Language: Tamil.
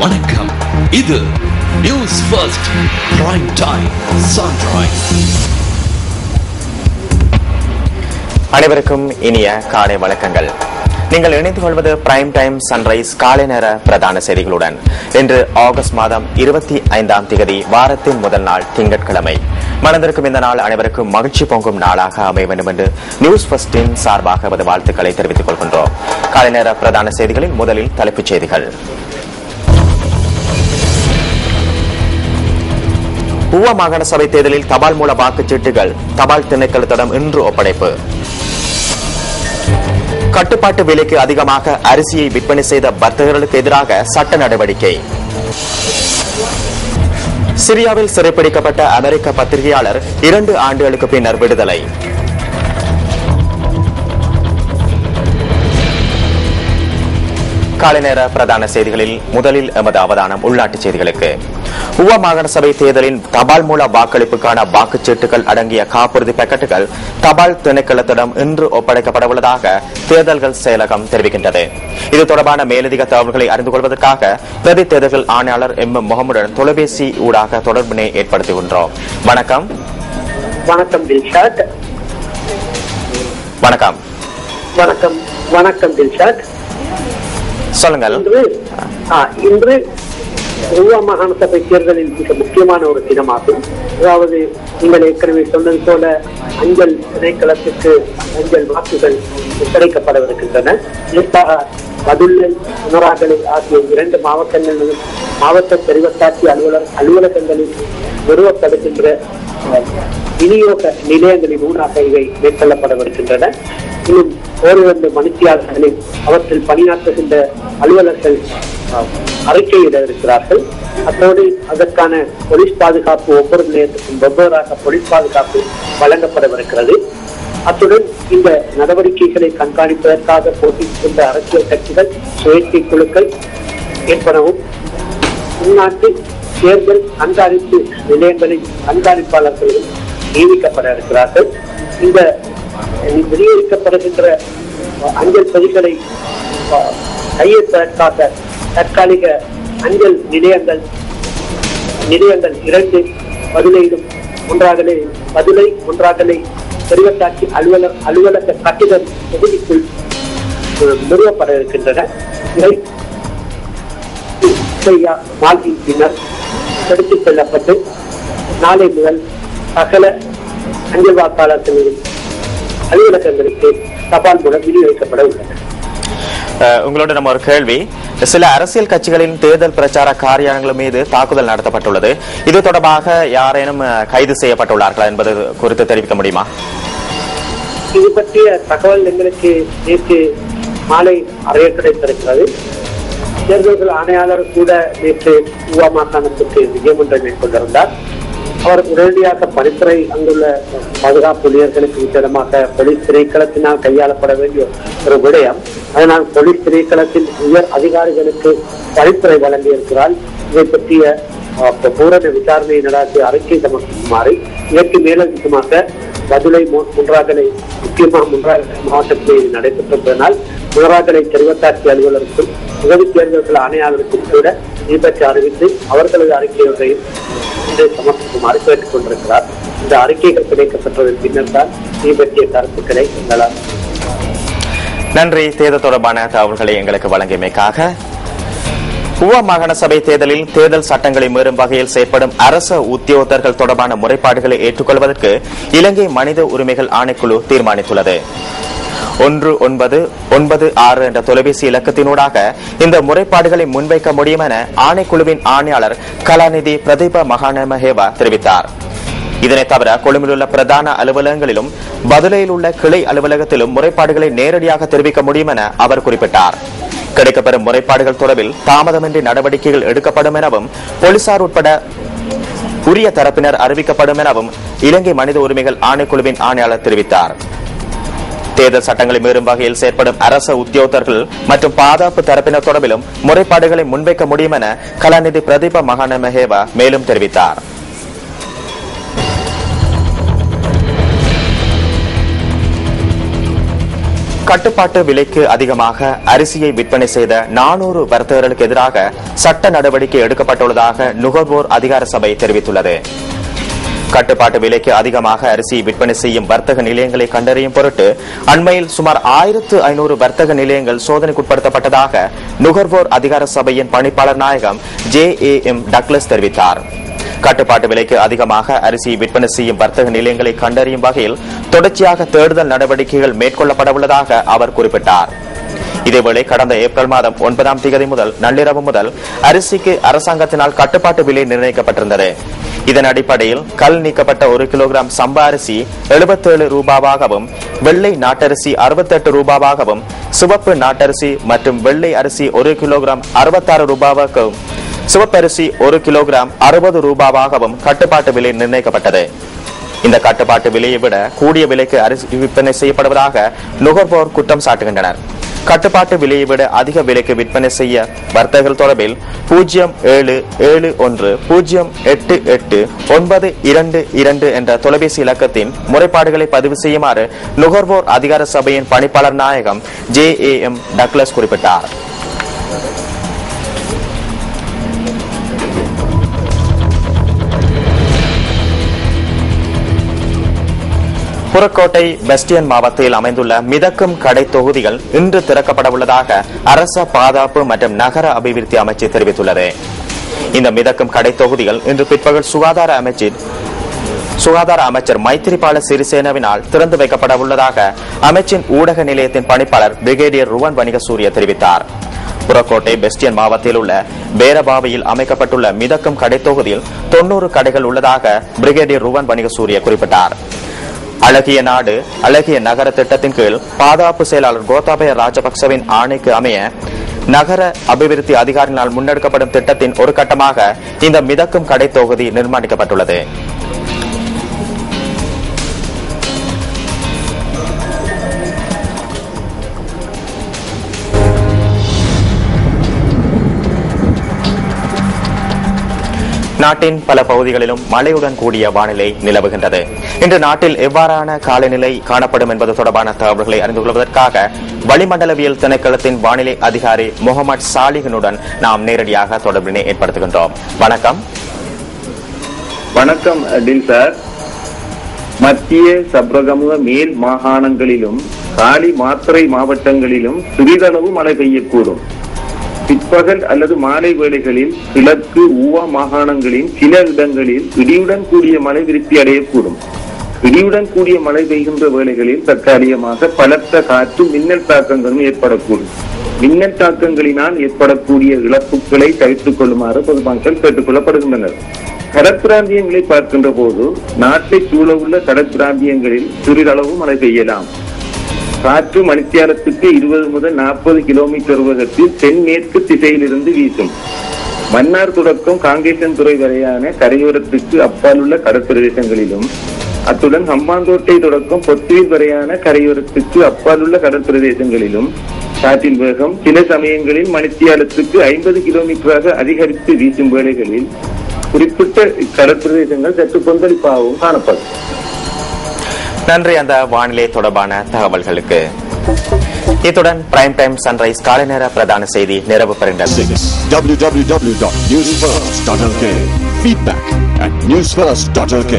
வணக்கம். இது news first prime time sunrise. அனைவருக்கும் இனிய காலை வணக்கங்கள். நீங்கள் இணைந்து கொள்வது பிரைம் டைம் சன்ரைஸ் காலை நேர பிரதான செய்திகளுடன். இன்று ஆகஸ்ட் மாதம் 25ஆம் தேதி, வாரத்தின் முதல் நாள், திங்கட்கிழமை. மனதிற்கும் இந்த நாள் அனைவருக்கும் மகிழ்ச்சி பொங்கும் நாளாக அமைய வேண்டும் என்று நியூஸ் ஃபர்ஸ்டின் சார்பாக வாழ்த்துக்களை தெரிவித்துக் கொள்கின்றோம். காலை நேர பிரதான செய்திகளில் முதலில் தலைப்புச் செய்திகள். ஊவா மாகாண சபை தேர்தலில் தபால் மூல வாக்குச்சீட்டுகள் தபால் திணைக்களத்திடம் இன்று ஒப்படைப்பு. கட்டுப்பாட்டு விலைக்கு அதிகமாக அரிசியை விற்பனை செய்த வர்த்தகர்களுக்கு எதிராக சட்ட நடவடிக்கை. சிரியாவில் சிறைப்பிடிக்கப்பட்ட அமெரிக்க பத்திரிகையாளர் 2 ஆண்டுகளுக்கு பின்னர் விடுதலை. காலை நேர பிரதான செய்திகளில் முதலில் எமது அவதானம் உள்நாட்டுச் செய்திகளுக்கு. ஊவா மாகாண சபை தேர்தலின் தபால் மூல வாக்களிப்புக்கான வாக்குச்சீட்டுகள் அடங்கிய காப்புறுதி பாக்கெட்டுகள் தபால் திணைக்களத்திடம் இன்று ஒப்படைக்கப்பட உள்ளதாக தேர்தல்கள் செயலகம் தெரிவிக்கின்றது. இது தொடர்பான மேலதிக தகவல்களை அறிந்து கொள்வதற்காக பிரதி தேர்தல்கள் ஆணையாளர் M. முகமதுடன் தொலைபேசி ஊடாக தொடர்பினை ஏற்படுத்துகின்றோம். வணக்கம். வணக்கம் தில்ஷாத். வணக்கம். வணக்கம் வணக்கம் தில்ஷாத். சொல்லுங்கள். இன்று ஊவா மாகாண சபை தேர்தலில் மிக முக்கியமான ஒரு தினமாகும். அதாவது நீங்கள் ஏற்கனவே சொன்னது போல அஞ்சல் திணைக்களத்துக்கு அஞ்சல் வாக்குகள் ஒப்படைக்கப்படவிருக்கின்றன. இதற்காக பதுளை, உணராகலை ஆகிய 2 மாவட்டங்களிலும் மாவட்ட தெரிவத்தாட்சி அலுவலகங்களில் நிறுவப்படுகின்ற விநியோக நிலையங்களின் ஊடாக இவை மேற்கொள்ளப்படவிருக்கின்றன. இன்னும் ஓரிரண்டு மணித்தியாளர்களில் அவற்றில் பணியாற்றுகின்ற அலுவலர்கள் அறிக்கையிட இருக்கிறார்கள். அத்தோடு அதற்கான போலீஸ் பாதுகாப்பு ஒவ்வொரு நிலையத்துக்கும் வெவ்வேறாக போலீஸ் பாதுகாப்பு வழங்கப்படவிருக்கிறது. அத்துடன் இந்த நடவடிக்கைகளை கண்காணிப்பதற்காக போட்டியிடுகின்ற அரசியல் கட்சிகள், சுயேட்சை குழுக்கள் ஏற்படவும் உள்நாட்டு தேர்தல் கண்காணிப்பு நிலையங்களில் கண்காணிப்பாளர்களும் நியமிக்கப்பட இருக்கிறார்கள். இந்த விநியோகிக்கப்படுகின்ற அஞ்சல் பதிகளை கையெழுப்பதற்காக தற்காலிக அஞ்சல் நிலையங்கள் 2 பதுளையிலும் ஒன்றாகலை தெரிவத்தாட்சி அலுவலக கட்டிட தொகுதிக்குள் நிறுவப்பட இருக்கின்றன. இவை நாளின் பின்னர் எடுத்துக் செல்லப்பட்டு நாளை முதல் சகல அஞ்சல் வாக்காளர்களின் அலுவலகங்களுக்கு தபால் மூலம் விநியோகிக்கப்பட உள்ளன. உங்களோட நம்ம ஒரு கேள்வி. சில அரசியல் கட்சிகளின் தேர்தல் பிரச்சார காரியாலயங்கள் மீது தாக்குதல் நடத்தப்பட்டுள்ளது. இது தொடர்பாக யாரேனும் கைது செய்யப்பட்டுள்ளார்களா என்பது குறித்து தெரிவிக்க முடியுமா? இது பற்றிய தகவல் எங்களுக்கு நேற்று மாலை அறிய கிடைத்திருக்கிறது. தேர்தல்கள் ஆணையாளர் கூட நேற்று ஊவா மாகாணத்திற்கு விஜயம் ஒன்றை மேற்கொண்டிருந்தார். அவர் உடனடியாக பணித்துறை அங்குள்ள பாதுகாப்பு ஊழியர்களுக்கு விசேடமாக போலீஸ் திணைக்களத்தினால் கையாளப்பட வேண்டிய ஒரு விடயம். அதனால் போலீஸ் திணைக்களத்தின் உயர் அதிகாரிகளுக்கு பணித்துறை வழங்கியிருக்கிறார். இதை பற்றிய பூரண விசாரணையை நடாத்தி அறிக்கை சமர்ப்பிக்குமாறு இதற்கு மேலதிகமாக பதுளை, முன்றாகலை, முக்கியமாக முன்றாகலை மாவட்டத்தில் நடைபெற்றிருப்பதனால் முன்றாகலை தெரிவத்தாட்சி அலுவலருக்கும் உதவி தேர்தல்கள் ஆணையாளருக்கும் கூட இது பற்றி அறிவித்து அவர்களது அறிக்கையொன்றையும் சமர்ப்பிக்குமாறு கேட்டுக் கொண்டிருக்கிறார். இந்த அறிக்கைகள் கிடைக்கப்பட்டதன் பின்னர் தான் இது பற்றிய கருத்துக்களை எங்களால். நன்றி. தேர்தல் தொடர்பான தகவல்களை எங்களுக்கு வழங்கியமைக்காக. ஊவா மாகாண சபை தேர்தலில் தேர்தல் சட்டங்களை மீறும் வகையில் செயற்படும் அரசு உத்தியோகத்தர்கள் தொடர்பான முறைப்பாடுகளை ஏற்றுக்கொள்வதற்கு இலங்கை மனித உரிமைகள் ஆணைக்குழு தீர்மானித்துள்ளது. 1996 என்ற தொலைபேசி இலக்கத்தினூடாக இந்த முறைப்பாடுகளை முன்வைக்க முடியும் என ஆணைக்குழுவின் ஆணையாளர் கலாநிதி பிரதீப மகாநமஹேவா தெரிவித்தார். இதனைத் தவிர கொழும்பில் உள்ள பிரதான அலுவலகங்களிலும் பதுளையில் உள்ள கிளை அலுவலகத்திலும் முறைப்பாடுகளை நேரடியாக தெரிவிக்க முடியும் என அவர் குறிப்பிட்டார். கிடைக்கப்பெறும் முறைப்பாடுகள் தொடர்பில் தாமதமின்றி நடவடிக்கைகள் எடுக்கப்படும் எனவும் போலீசார் உட்பட உரிய தரப்பினர் அறிவிக்கப்படும் எனவும் இலங்கை மனித உரிமைகள் ஆணைக்குழுவின் ஆணையாளர் தெரிவித்தார். தேர்தல் சட்டங்களை மீறும் வகையில் செயற்படும் அரசு உத்தியோகத்தர்கள் மற்றும் பாதுகாப்பு தரப்பினர் தொடர்பிலும் முறைப்பாடுகளை முன்வைக்க முடியும் என கலாநிதி பிரதீப மகாநமஹேவா மேலும் தெரிவித்தார். கட்டுப்பாட்டு விலைக்கு அதிகமாக அரிசியை விற்பனை செய்த 400 வர்த்தகர்களுக்கு எதிராக சட்ட நடவடிக்கை எடுக்கப்பட்டுள்ளதாக நுகர்வோர் அதிகார சபை தெரிவித்துள்ளது. கட்டுப்பாட்டு விலைக்கு அதிகமாக அரிசியை விற்பனை செய்யும் வர்த்தக நிலையங்களை கண்டறியும் பொருட்டு அண்மையில் சுமார் 1500 வர்த்தக நிலையங்கள் சோதனைக்குட்படுத்தப்பட்டதாக நுகர்வோர் அதிகார சபையின் பணிப்பாளர் நாயகம் JAM டக்ளஸ் தெரிவித்தார். கட்டுப்பாட்டு விலைக்கு அதிகமாக அரிசியை விற்பனை செய்யும் வர்த்தக நிலையங்களை கண்டறியும் வகையில் தொடர்ச்சியாக தேடுதல் நடவடிக்கைகள் மேற்கொள்ளப்படவுள்ளதாக அவர் குறிப்பிட்டார். இதேவேளை கடந்த ஏப்ரல் மாதம் 9ஆம் தேதி முதல் நள்ளிரவு முதல் அரிசிக்கு அரசாங்கத்தினால் கட்டுப்பாட்டு விலை நிர்ணயிக்கப்பட்டிருந்தது. இதன் அடிப்படையில் கல் நீக்கப்பட்ட 1 கிலோகிராம் சம்பா அரிசி 77 ரூபாவாகவும், வெள்ளை நாட்டரிசி 68 ரூபாவாகவும், சிவப்பு நாட்டரிசி மற்றும் வெள்ளை அரிசி 1 கிலோகிராம் 66 ரூபாவாகவும், சிவப்பரிசி 1 கிலோகிராம் 60 ரூபாவாகவும் கட்டுப்பாட்டு விலை நிர்ணயிக்கப்பட்டது. இந்த கட்டுப்பாட்டு விலையை விட கூடிய விலைக்கு அரிசி விற்பனை செய்யப்படுவதாக நுகர்வோர் குற்றம் சாட்டுகின்றனர். கட்டுப்பாட்டு விலையை விட அதிக விலைக்கு விற்பனை செய்ய வர்த்தகர்கள் தொடர்பில் 0771088922 என்ற தொலைபேசி இலக்கத்தின் முறைப்பாடுகளை பதிவு செய்யுமாறு நுகர்வோர் அதிகார சபையின் பணிப்பாளர் நாயகம் JAM டக்ளஸ் குறிப்பிட்டார். புறக்கோட்டை பெஸ்டியன் மாவட்டத்தில் அமைந்துள்ள மிதக்கும் கடை தொகுதிகள் இன்று திறக்கப்பட உள்ளதாக அரச பாதுகாப்பு மற்றும் நகர அபிவிருத்தி அமைச்சு தெரிவித்துள்ளது. இந்த மிதக்கும் கடை தொகுதிகள் இன்று பிற்பகல் சுகாதார அமைச்சர் மைத்திரிபால சிறிசேனவினால் திறந்து வைக்கப்பட உள்ளதாக அமைச்சின் ஊடக நிலையத்தின் பணிப்பாளர் பிரிகேடியர் ருவன் வணிகசூரிய தெரிவித்தார். புறக்கோட்டை பெஸ்டியன் மாவட்டத்தில் உள்ள பேரபாவையில் அமைக்கப்பட்டுள்ள மிதக்கும் கடை தொகுதியில் 90 கடைகள் உள்ளதாக பிரிகேடியர் ருவன் வணிகசூரிய குறிப்பிட்டார். அழகிய நாடு அழகிய நகர திட்டத்தின் கீழ் பாதுகாப்பு செயலாளர் கோத்தாபய ராஜபக்சவின் ஆணைக்கு அமைய நகர அபிவிருத்தி அதிகாரிகளால் முன்னெடுக்கப்படும் திட்டத்தின் ஒரு கட்டமாக இந்த மிதக்கும் கடை தொகுதி நிர்மாணிக்கப்பட்டுள்ளது. நாட்டின் பல பகுதிகளிலும் மழையுடன் கூடிய வானிலை நிலவுகின்றது. இன்று நாட்டில் எவ்வாறான காலநிலை காணப்படும் என்பது தொடர்பான தகவல்களை அறிந்து கொள்வதற்காக வளிமண்டலவியல் திணைக்களத்தின் வானிலை அதிகாரி முகமது சாலிஹனுடன் நாம் நேரடியாக தொடர்பினை ஏற்படுத்துகின்றோம். வணக்கம். வணக்கம் டில் சார். மத்திய சப்ரகமுக மேல் மாகாணங்களிலும் காலி மாத்தறை மாவட்டங்களிலும் சிறிதளவு மழை பெய்யக்கூடும். பிற்பகல் அல்லது மாலை வேளைகளில் கிழக்கு ஊவா மாகாணங்களின் சில இடங்களில் இடியுடன் கூடிய மழை விருத்தி அடையக்கூடும். இடியுடன் கூடிய மழை பெய்கின்ற வேளைகளில் தற்காலிகமாக பலத்த காற்று மின்னல் தாக்கங்களும் ஏற்படக்கூடும். மின்னல் தாக்கங்களினால் ஏற்படக்கூடிய இழப்புகளை தவிர்த்துக் கொள்ளுமாறு பொதுமக்கள் கேட்டுக் கொள்ளப்படுகின்றனர். கடற்பிராந்தியங்களை பார்க்கின்ற போது நாட்டை சூழவுள்ள கடற்பிராந்தியங்களில் சிறிதளவு மழை பெய்யலாம். காற்று மணித்தியாலத்துக்கு 20 முதல் 40 கிலோமீட்டர் வேகத்தில் தென்மேற்கு திசையிலிருந்து வீசும். மன்னார் தொடக்கம் காங்கேசன் துறை வரையான கரையோரத்துக்கு அப்பால் உள்ள கடற்பிரதேசங்களிலும், அத்துடன் ஹம்பாந்தோட்டை தொடக்கம் பொத்துவில் வரையான கரையோரத்துக்கு அப்பால் உள்ள கடற்பிரதேசங்களிலும் காற்றின் வேகம் சில சமயங்களில் மணித்தியாலத்துக்கு 50 கிலோமீட்டராக அதிகரித்து வீசும் வேளைகளில் குறிப்பிட்ட கடற்பிரதேசங்கள் சற்று கொந்தளிப்பாகவும் காணப்படும். நன்றி அந்த வானிலை தொடர்பான தகவல்களுக்கு. இத்துடன் பிரைம் டைம் சன்ரைஸ் காலை நேர பிரதான செய்தி நிறைவு பெறுகிறது. www.newsfirst.lk Feedback at newsfirst.lk